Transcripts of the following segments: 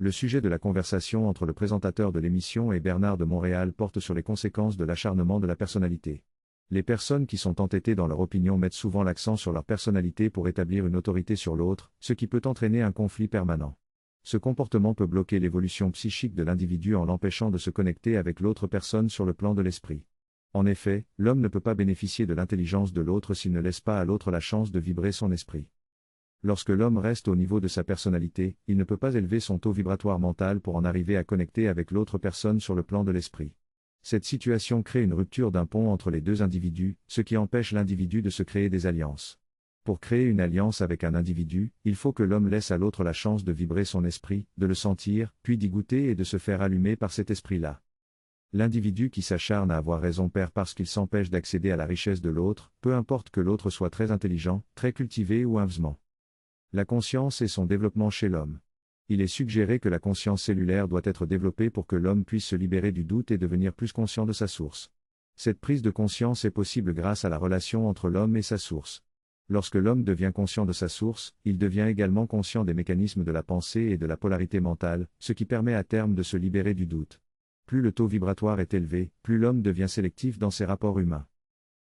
Le sujet de la conversation entre le présentateur de l'émission et Bernard de Montréal porte sur les conséquences de l'acharnement de la personnalité. Les personnes qui sont entêtées dans leur opinion mettent souvent l'accent sur leur personnalité pour établir une autorité sur l'autre, ce qui peut entraîner un conflit permanent. Ce comportement peut bloquer l'évolution psychique de l'individu en l'empêchant de se connecter avec l'autre personne sur le plan de l'esprit. En effet, l'homme ne peut pas bénéficier de l'intelligence de l'autre s'il ne laisse pas à l'autre la chance de vibrer son esprit. Lorsque l'homme reste au niveau de sa personnalité, il ne peut pas élever son taux vibratoire mental pour en arriver à connecter avec l'autre personne sur le plan de l'esprit. Cette situation crée une rupture d'un pont entre les deux individus, ce qui empêche l'individu de se créer des alliances. Pour créer une alliance avec un individu, il faut que l'homme laisse à l'autre la chance de vibrer son esprit, de le sentir, puis d'y goûter et de se faire allumer par cet esprit-là. L'individu qui s'acharne à avoir raison perd parce qu'il s'empêche d'accéder à la richesse de l'autre, peu importe que l'autre soit très intelligent, très cultivé ou inversement. La conscience et son développement chez l'homme. Il est suggéré que la conscience cellulaire doit être développée pour que l'homme puisse se libérer du doute et devenir plus conscient de sa source. Cette prise de conscience est possible grâce à la relation entre l'homme et sa source. Lorsque l'homme devient conscient de sa source, il devient également conscient des mécanismes de la pensée et de la polarité mentale, ce qui permet à terme de se libérer du doute. Plus le taux vibratoire est élevé, plus l'homme devient sélectif dans ses rapports humains.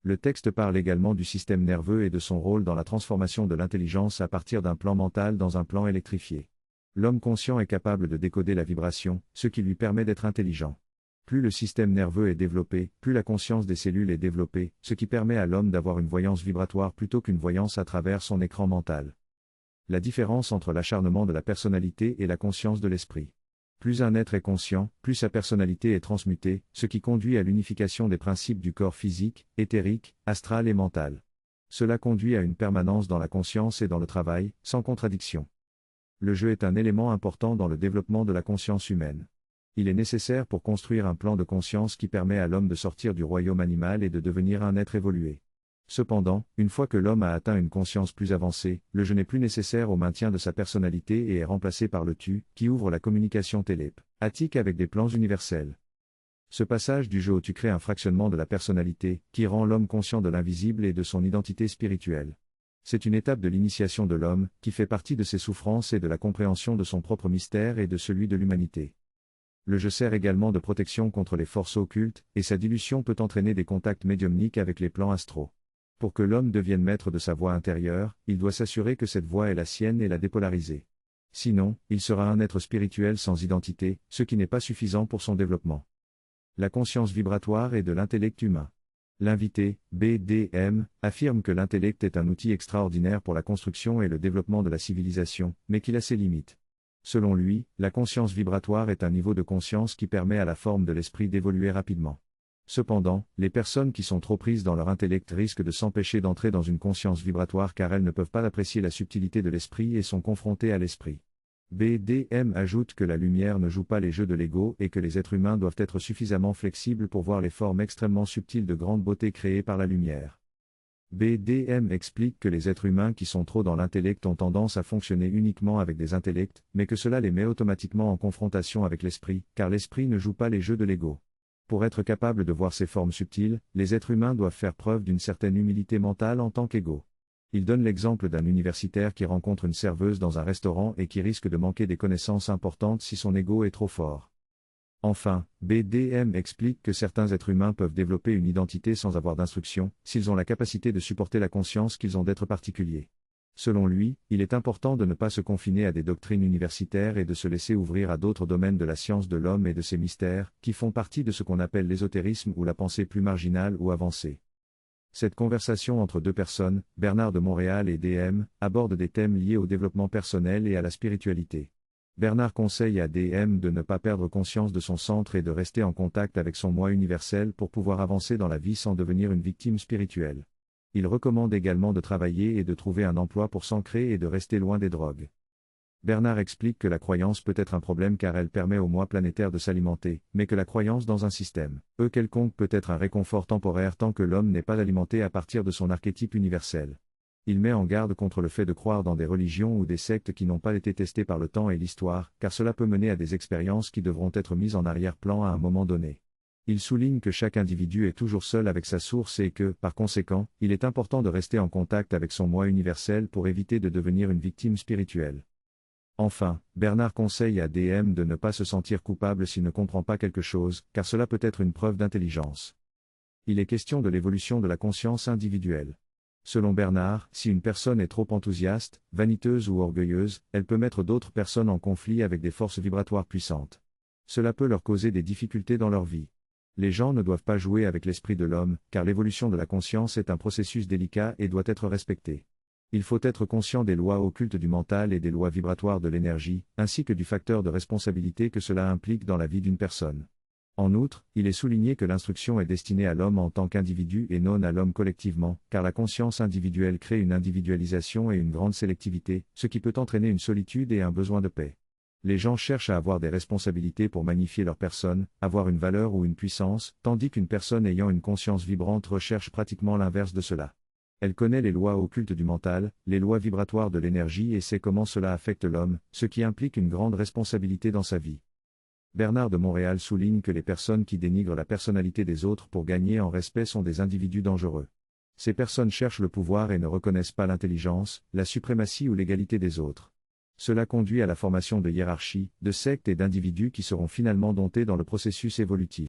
Le texte parle également du système nerveux et de son rôle dans la transformation de l'intelligence à partir d'un plan mental dans un plan électrifié. L'homme conscient est capable de décoder la vibration, ce qui lui permet d'être intelligent. Plus le système nerveux est développé, plus la conscience des cellules est développée, ce qui permet à l'homme d'avoir une voyance vibratoire plutôt qu'une voyance à travers son écran mental. La différence entre l'acharnement de la personnalité et la conscience de l'esprit. Plus un être est conscient, plus sa personnalité est transmutée, ce qui conduit à l'unification des principes du corps physique, éthérique, astral et mental. Cela conduit à une permanence dans la conscience et dans le travail, sans contradiction. Le jeu est un élément important dans le développement de la conscience humaine. Il est nécessaire pour construire un plan de conscience qui permet à l'homme de sortir du royaume animal et de devenir un être évolué. Cependant, une fois que l'homme a atteint une conscience plus avancée, le jeu n'est plus nécessaire au maintien de sa personnalité et est remplacé par le tu, qui ouvre la communication télépathique avec des plans universels. Ce passage du jeu au tu crée un fractionnement de la personnalité, qui rend l'homme conscient de l'invisible et de son identité spirituelle. C'est une étape de l'initiation de l'homme, qui fait partie de ses souffrances et de la compréhension de son propre mystère et de celui de l'humanité. Le jeu sert également de protection contre les forces occultes, et sa dilution peut entraîner des contacts médiumniques avec les plans astraux. Pour que l'homme devienne maître de sa voix intérieure, il doit s'assurer que cette voix est la sienne et la dépolariser. Sinon, il sera un être spirituel sans identité, ce qui n'est pas suffisant pour son développement. La conscience vibratoire et de l'intellect humain. L'invité, BDM, affirme que l'intellect est un outil extraordinaire pour la construction et le développement de la civilisation, mais qu'il a ses limites. Selon lui, la conscience vibratoire est un niveau de conscience qui permet à la forme de l'esprit d'évoluer rapidement. Cependant, les personnes qui sont trop prises dans leur intellect risquent de s'empêcher d'entrer dans une conscience vibratoire car elles ne peuvent pas apprécier la subtilité de l'esprit et sont confrontées à l'esprit. BDM ajoute que la lumière ne joue pas les jeux de l'ego et que les êtres humains doivent être suffisamment flexibles pour voir les formes extrêmement subtiles de grande beauté créées par la lumière. BDM explique que les êtres humains qui sont trop dans l'intellect ont tendance à fonctionner uniquement avec des intellects, mais que cela les met automatiquement en confrontation avec l'esprit, car l'esprit ne joue pas les jeux de l'ego. Pour être capable de voir ces formes subtiles, les êtres humains doivent faire preuve d'une certaine humilité mentale en tant qu'égaux. Il donne l'exemple d'un universitaire qui rencontre une serveuse dans un restaurant et qui risque de manquer des connaissances importantes si son ego est trop fort. Enfin, BDM explique que certains êtres humains peuvent développer une identité sans avoir d'instruction, s'ils ont la capacité de supporter la conscience qu'ils ont d'être particuliers. Selon lui, il est important de ne pas se confiner à des doctrines universitaires et de se laisser ouvrir à d'autres domaines de la science de l'homme et de ses mystères, qui font partie de ce qu'on appelle l'ésotérisme ou la pensée plus marginale ou avancée. Cette conversation entre deux personnes, Bernard de Montréal et DM, aborde des thèmes liés au développement personnel et à la spiritualité. Bernard conseille à DM de ne pas perdre conscience de son centre et de rester en contact avec son moi universel pour pouvoir avancer dans la vie sans devenir une victime spirituelle. Il recommande également de travailler et de trouver un emploi pour s'ancrer et de rester loin des drogues. Bernard explique que la croyance peut être un problème car elle permet au moi planétaire de s'alimenter, mais que la croyance dans un système, quelconque peut être un réconfort temporaire tant que l'homme n'est pas alimenté à partir de son archétype universel. Il met en garde contre le fait de croire dans des religions ou des sectes qui n'ont pas été testées par le temps et l'histoire, car cela peut mener à des expériences qui devront être mises en arrière-plan à un moment donné. Il souligne que chaque individu est toujours seul avec sa source et que, par conséquent, il est important de rester en contact avec son moi universel pour éviter de devenir une victime spirituelle. Enfin, Bernard conseille à DM de ne pas se sentir coupable s'il ne comprend pas quelque chose, car cela peut être une preuve d'intelligence. Il est question de l'évolution de la conscience individuelle. Selon Bernard, si une personne est trop enthousiaste, vaniteuse ou orgueilleuse, elle peut mettre d'autres personnes en conflit avec des forces vibratoires puissantes. Cela peut leur causer des difficultés dans leur vie. Les gens ne doivent pas jouer avec l'esprit de l'homme, car l'évolution de la conscience est un processus délicat et doit être respecté. Il faut être conscient des lois occultes du mental et des lois vibratoires de l'énergie, ainsi que du facteur de responsabilité que cela implique dans la vie d'une personne. En outre, il est souligné que l'instruction est destinée à l'homme en tant qu'individu et non à l'homme collectivement, car la conscience individuelle crée une individualisation et une grande sélectivité, ce qui peut entraîner une solitude et un besoin de paix. Les gens cherchent à avoir des responsabilités pour magnifier leur personne, avoir une valeur ou une puissance, tandis qu'une personne ayant une conscience vibrante recherche pratiquement l'inverse de cela. Elle connaît les lois occultes du mental, les lois vibratoires de l'énergie et sait comment cela affecte l'homme, ce qui implique une grande responsabilité dans sa vie. Bernard de Montréal souligne que les personnes qui dénigrent la personnalité des autres pour gagner en respect sont des individus dangereux. Ces personnes cherchent le pouvoir et ne reconnaissent pas l'intelligence, la suprématie ou l'égalité des autres. Cela conduit à la formation de hiérarchies, de sectes et d'individus qui seront finalement domptés dans le processus évolutif.